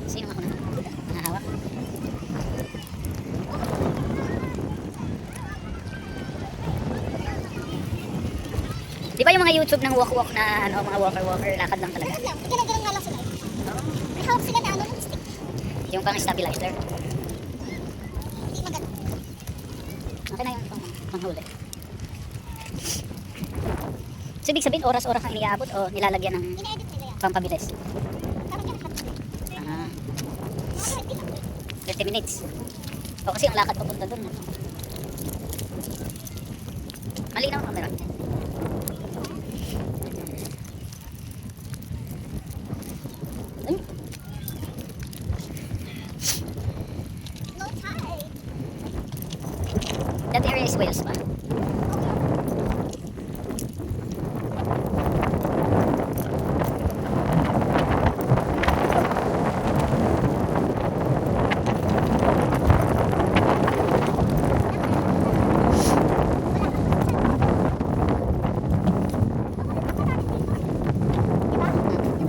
Sino ako na? Nahawak. Di ba yung mga YouTube ng walk-walk na ano, mga walker-walker, lakad lang talaga? Lakad lang, ginagalang nga lang sila. May hawak sila na ano, yung stick. Yung pang stabilizer. Hindi maganda. Okay na yung panghuli. So, ibig sabihin, oras-oras ang iniabot o nilalagyan ng Ine-edit nila yan. pampabilis? Parang yan, hot. Ah, Mga 20 lang. 30 minutes. O kasi ang lakad papunta dun. Malinaw ang camera. Ay, No tide. that area is Wales pa.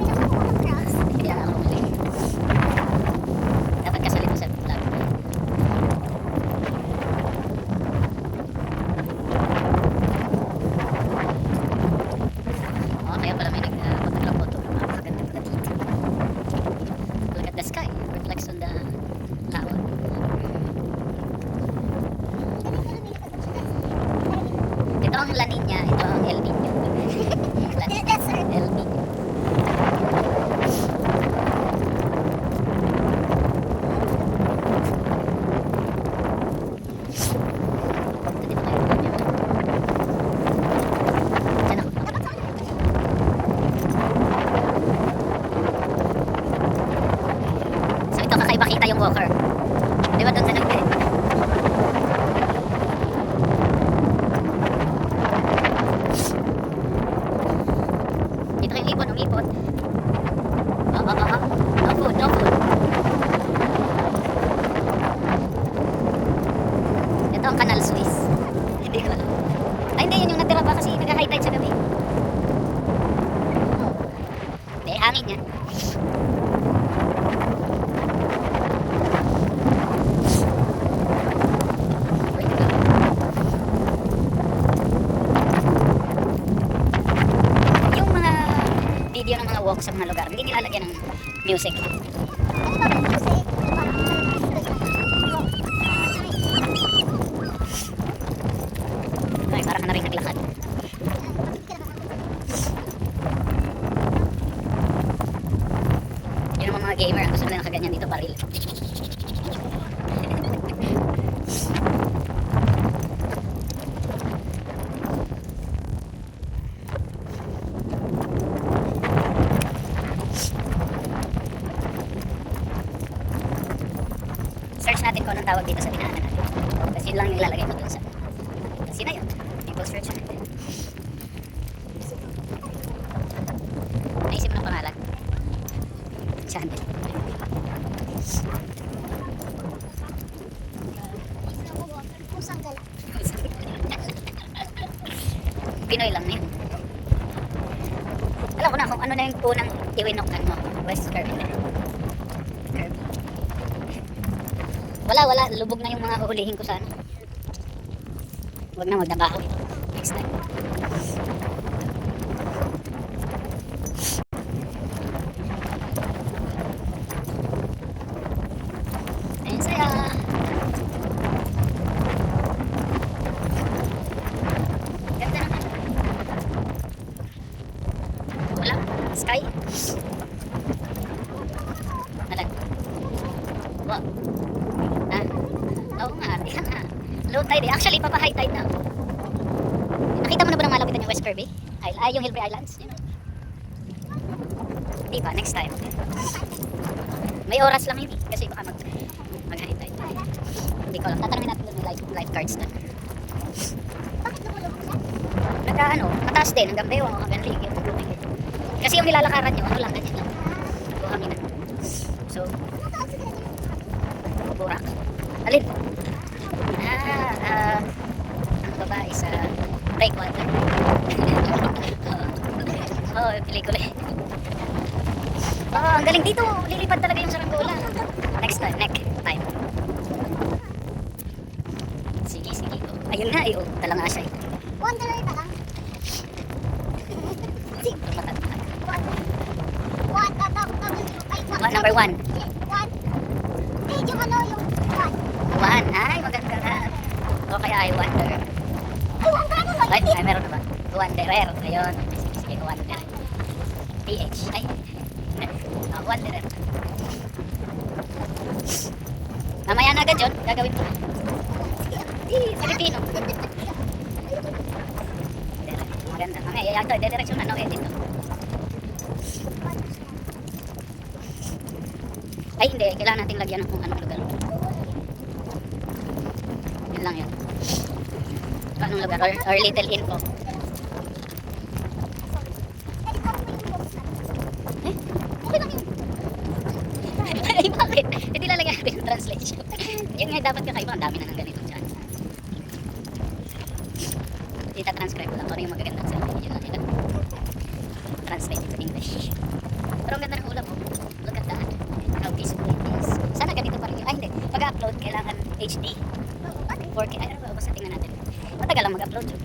Kaya ako bumili. Dapat kasali ko sa vlog. Oh, kaya pala may nagpapaglapoto. Napakaganda pala dito. Look at the sky. Reflects on the lawa. Ito ang La Nina, ito ang El Nino. La Nina, Yes, sir. El Nino. Dito tayo. Diyan ako. So ito kakaiba kita yung walker. Di ba doon sa nag-edit? Dito kayo ipon, umipon. No food, no food. Ito ang Canal Swiss. Hindi ko alam. Ay hindi, yun yung natira ba kasi nag-high tide sa gabi. Hindi, hangin yan. Yung mga video ng mga walk sa mga lugar, hindi nilalagyan ng music. Ano ba yung music? Ay, para ka na rin naglakad. Yun ang mga gamer, ang gusto nila nakaganyan dito, baril. Search natin kung anong tawag dito sa dinaanan natin. Tapos yun lang yung ilalagay ko dun sa... Kasi na yun. People search natin. Naisip mo ng pangalan? Channel. Pusang gala. Pinoy lang na yun. Alam ko na kung ano na yung unang iwinokan mo. West Kirby na. Kirby. Wala. Lubog na yung mga huhulihin ko sana. Huwag na magdabaho. Next time. Ayun saya. Ganda naman. Wala. Sky. Alag. Wow. Ah. Oo nga. Yan nga. Low tide eh. Actually, papa-high tide na. Nakita mo na ba ng malapitan yung West Kirby? Ay, yung Hillbury Islands. Yun. Di ba? Next time. May oras lang yun eh. Kasi baka mag-high tide. Hindi ko alam. Tatanungin natin doon may lifeguards na. Bakit lumulog siya? Mataas din. Hanggang Bewang, hanggang Rig. Kasi yung nilalakaran nyo, ano lang, ganyan lang. Buhangin na. So, burak. Alin? Ang babae sa breakwater. Yung pelikula eh. Ang ganda. galing dito. Lilipad talaga yung saranggola. Next time, time. Sige, sige. Oh. Ayun nga eh. Oh. Talanga siya eh. Wanderer na lang. Number 1. One. Eh, yung ano, yung one. 1. Ay, maganda na. O kaya ay wonder. Oh, ang gano ba? Ay, meron na ba? Wanderer. Ayun. Sige, sige. Wanderer. PH. Ay. Wanderer. Mamaya na agad yun. Gagawin ko. Filipino. Maganda. Mamaya, ito. Dedireksyon na. No, edit to. Ay, hindi. Kailangan natin lagyan ng kung anong lugar. Yun lang yun. Kung anong lugar. Or little info. Eh? Okay lang yun. Ay, bakit? Hindi lalagyan natin yung translation. Yun nga dapat kakaiba. Ang dami na ng ganito dyan. Ita-transcribe ko lang. Kung ano yung magagandang sabi. Yun lang yun. Translate to English. Pero ang ganda ng ulap. Look at that. How peaceful it is. Sana ganito pa rin yun. Ay, hindi. Pag-upload, kailangan HD. 4K. Ay, ano ba? Basta tingnan natin. Matagal lang mag-upload yun.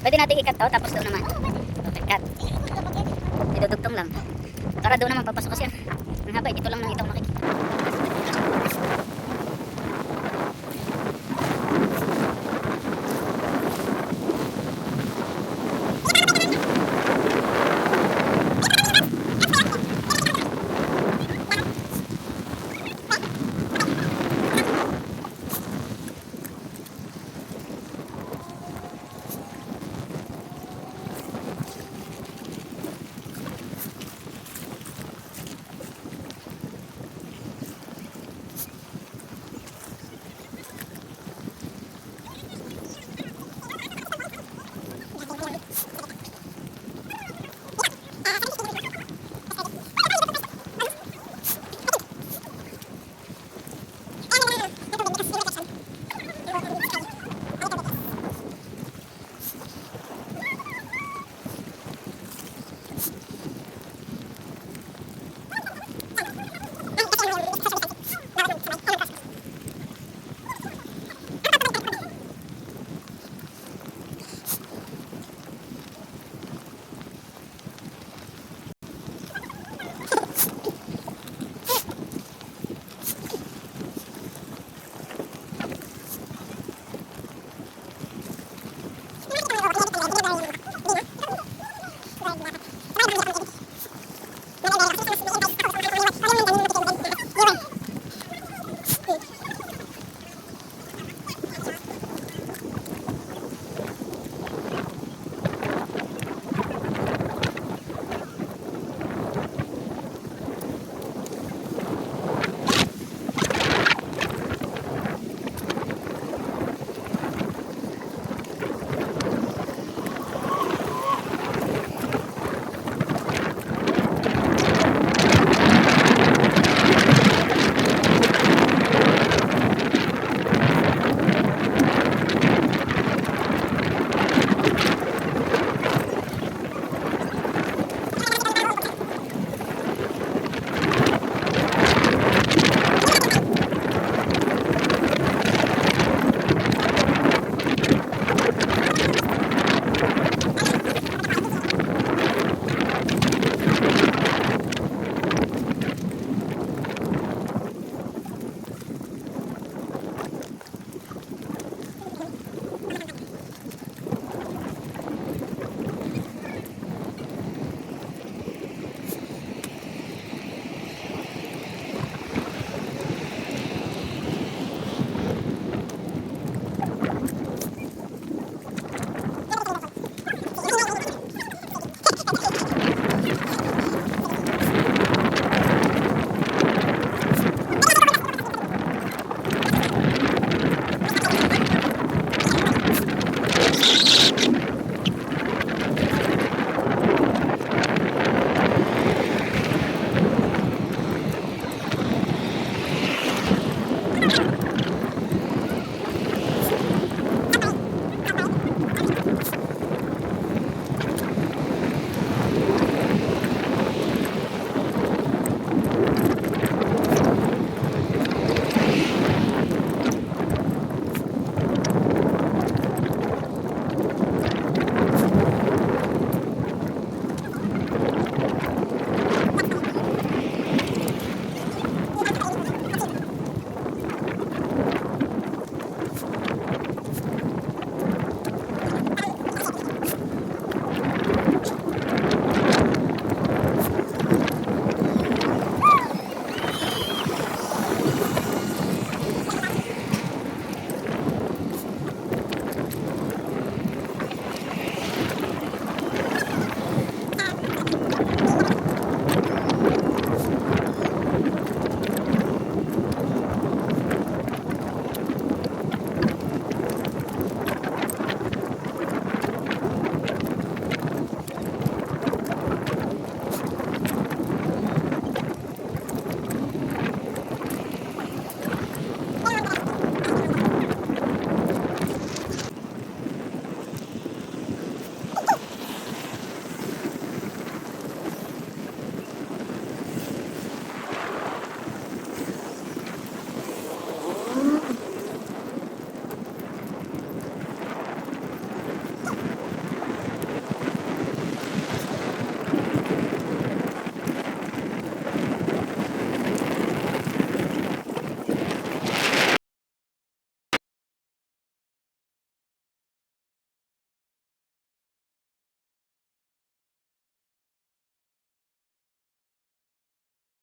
Pwede natin i-cut to, tapos doon naman. Okay, cut. Idudugtong lang. Para doon naman papasok kasi yan. Ang haba, ito lang nang ito makikita.